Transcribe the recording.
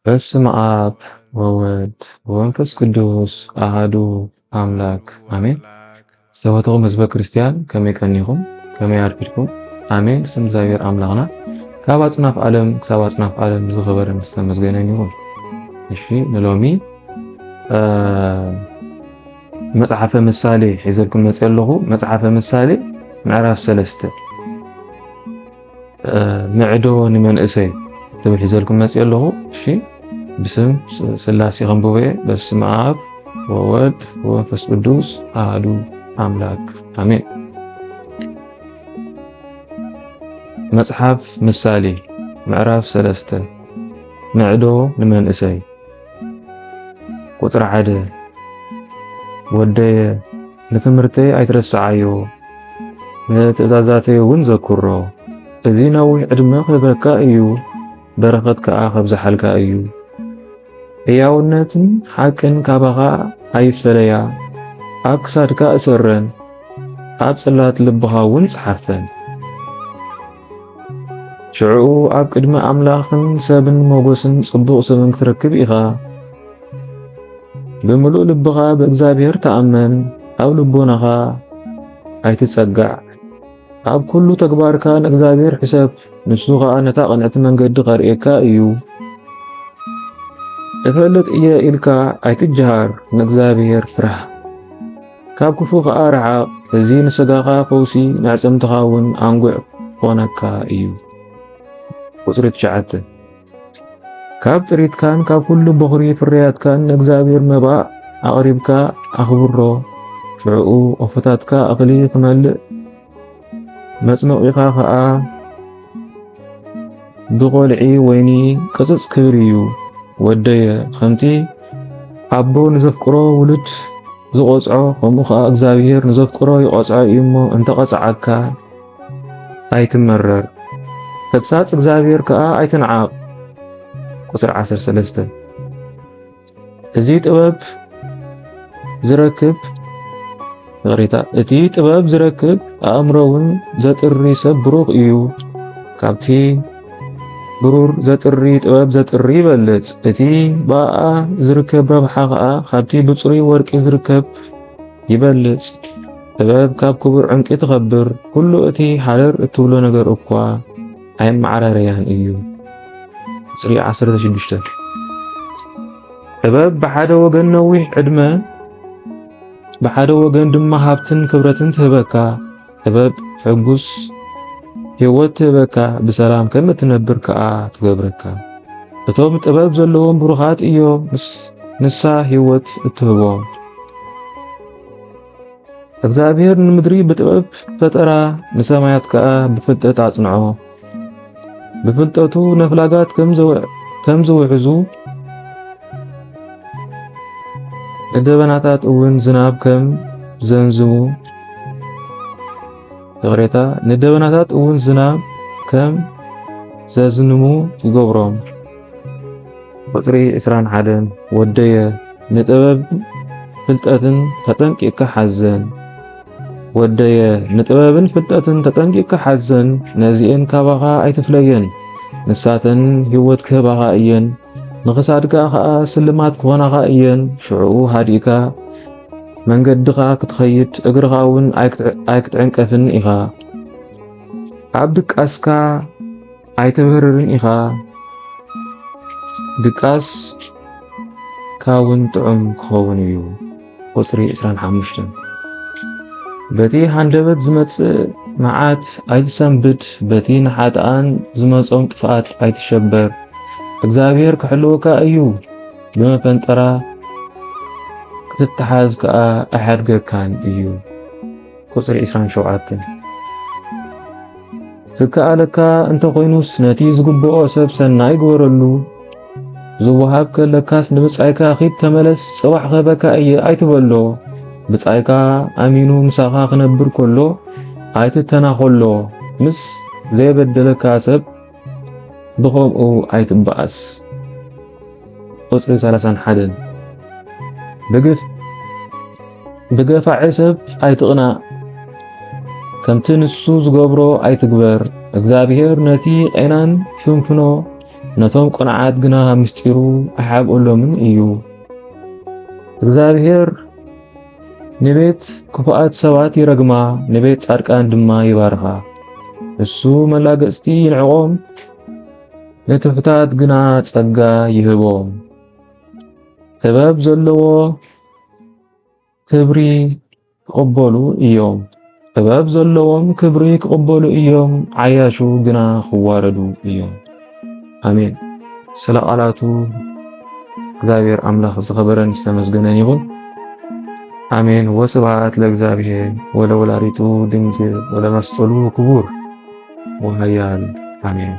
በስመ አብ ወወልድ ወመንፈስ ቅዱስ አሐዱ አምላክ አሜን። ዝተፈተኹም ህዝበ ክርስቲያን ከመይ ቀኒኹም ከመይ ኣርፊድኩም? አሜን። ስም እግዚአብሔር አምላኽና ካብ ኣጽናፍ ዓለም ክሳብ ኣጽናፍ ዓለም ዝኸበረ ዝተመስገነ ይሁን። እሺ ንሎሚ መጽሓፈ ምሳሌ ሒዘልኩም መጽእ ኣለኹ። መጽሓፈ ምሳሌ ምዕራፍ 3 ምዕዶ ንመንእሰይ ትብል ሒዘልኩም መጽእ ኣለኹ። እሺ بسم سلاسي غنبوية بسم آب وولد ومنفس قدوس أحد أملاك آمين. مصحف ምሳሌ ምዕራፍ 3 ምዕዶ ንመንእሰይ ቁጽሪ 1 ወደየ ንትምህርተይ ኣይትረስዓዮ ንትእዛዛተይ እውን ዘክሮ እዚ ነዊሕ ዕድመ ክህበካ እዩ በረኸት ከዓ ከብዝሓልካ እዩ ሕያውነትን ሓቅን ካባኻ ኣይፈለያ ኣብ ክሳድካ እሰረን ኣብ ጽላት ልብኻ እውን ጽሓፈን ሽዑ ኣብ ቅድሚ ኣምላኽን ሰብን ሞገስን ጽቡቕ ሰብን ክትረክብ ኢኻ ብምሉእ ልብኻ ብእግዚአብሔር ተኣመን ኣብ ልቦናኻ ኣይትጸጋዕ ኣብ ኩሉ ተግባርካ ንእግዚአብሔር ሕሰብ ንሱ ኸኣ ነታ ቐንዕቲ መንገዲ ኸርእየካ እዩ እፈልጥ እየ ኢልካ ኣይትጀሃር ንእግዚአብሔር ፍራሕ ካብ ክፉ ኸኣ ረሓቕ እዚ ንስጋኻ ፈውሲ ንዕጽምትኻ እውን ኣንጉዕ ኮነካ እዩ። ቁጽሪ 9 ካብ ጥሪትካን ካብ ኩሉ በኹሪ ፍርያትካን ንእግዚአብሔር መባእ ኣቕሪብካ ኣኽብሮ ሽዑኡ ኦፈታትካ እኽሊ ክመልእ መጽመቒኻ ኸኣ ብቖልዒ ወይኒ ቅጽጽ ክብር እዩ። ወደየ ከምቲ ኣቦ ንዘፍቅሮ ውሉድ ዝቖጽዖ ከምኡ ኸኣ እግዚአብሔር ንዘፍቅሮ ይቖጽዖ እዩ እሞ እንተቐጽዓካ ኣይትመረር ተግሳጽ እግዚአብሔር ከኣ ኣይትንዓቕ። ቁጽሪ 13 እዚ ጥበብ ዝረክብ ቅሪታ እቲ ጥበብ ዝረክብ ኣእምሮውን ዘጥሪ ሰብ ብሩኽ እዩ ካብቲ ብሩር ዘጥሪ ጥበብ ዘጥሪ ይበልጽ እቲ ባኣ ዝርከብ ረብሓ ኸኣ ካብቲ ብጽሩይ ወርቂ ዝርከብ ይበልጽ ጥበብ ካብ ክቡር ዕንቂ ትኸብር ኩሉ እቲ ሓረር እትብሎ ነገር እኳ ኣይመዓራረያን እዩ። ቁጽሪ 16 ጥበብ ብሓደ ወገን ነዊሕ ዕድመ ብሓደ ወገን ድማ ሃብትን ክብረትን ትህበካ ጥበብ ሕጉስ ሕይወት ትህበካ ብሰላም ከም እትነብር ከኣ ትገብረካ እቶም ጥበብ ዘለዎም ብሩኻት እዮም ንሳ ሕይወት እትህቦም እግዚአብሔር ንምድሪ ብጥበብ ፈጠራ ንሰማያት ከኣ ብፍልጠት ኣጽንዖ ብፍልጠቱ ነፍላጋት ከም ዝውሕዙ ንደበናታት እውን ዝናብ ከም ዘንዝሙ ቅሬታ ንደበናታት እውን ዝናብ ከም ዘዝንሙ ይገብሮም። ቁጽሪ 21 ወደየ ንጥበብ ፍልጠትን ተጠንቂቅካ ሓዘን ወደየ ንጥበብን ፍልጠትን ተጠንቂቅካ ሓዘን ነዚአን ካባኻ ኣይትፍለየን ንሳተን ሕይወት ክህባኻ እየን ንኽሳድካ ኸኣ ስልማት ክኾናኻ እየን ሽዑኡ ሃዲእካ መንገድኻ ክትኸይድ እግርኻ እውን ኣይክትዕንቀፍን ኢኻ ኣብ ድቃስካ ኣይትብህርርን ኢኻ ድቃስካ እውን ጥዑም ክኸውን እዩ። ቁጽሪ 25 በቲ ሃንደበት ዝመጽእ መዓት ኣይትሰንብድ በቲ ንሓጥኣን ዝመጾም ጥፍኣት ኣይትሸበር እግዚአብሔር ክሕልወካ እዩ ብመፈንጠራ ክትተሓዝ ከኣ ኣይሓድገካን እዩ። ቁጽሪ 27 ዝከኣለካ እንተኾይኑስ ነቲ ዝግብኦ ሰብ ሰናይ ግበረሉ ዝወሃብ ከለካስ ንብጻይካ ኺድ ተመለስ ጽባሕ ኸበካ እየ ኣይትበሎ ብጻይካ ኣሚኑ ምሳኻ ክነብር ከሎ ኣይትተናኸሎ ምስ ዘይበደለካ ሰብ ብኸምኡ ኣይትበኣስ። ቁጽሪ 31 ብገፋዒ ሰብ ኣይትቕናእ ከምቲ ንሱ ዝገብሮ ኣይትግበር እግዚአብሔር ነቲ ቐናን ሽንፍኖ ነቶም ቁንዓት ግና ምስጢሩ ኣይሓብኦሎምን እዩ። እግዚአብሔር ንቤት ክፉኣት ሰባት ይረግማ፣ ንቤት ጻድቃን ድማ ይባርኻ። እሱ መላገጽቲ ይንዕቖም፣ ንትሑታት ግና ጸጋ ይህቦም። ጥበብ ዘለዎ ክብሪ ክቕበሉ እዮም፣ ጥበብ ዘለዎም ክብሪ ክቕበሉ እዮም፣ ዓያሹ ግና ክዋረዱ እዮም። አሜን። ስለ ቃላቱ እግዚአብሔር አምላክ ዝኸበረን ዝተመስገነን ይሁን። አሜን። ወስብሐት ለእግዚአብሔር ወለወላዲቱ ድንግል ወለመስቀሉ ክቡር ወኃያል አሜን።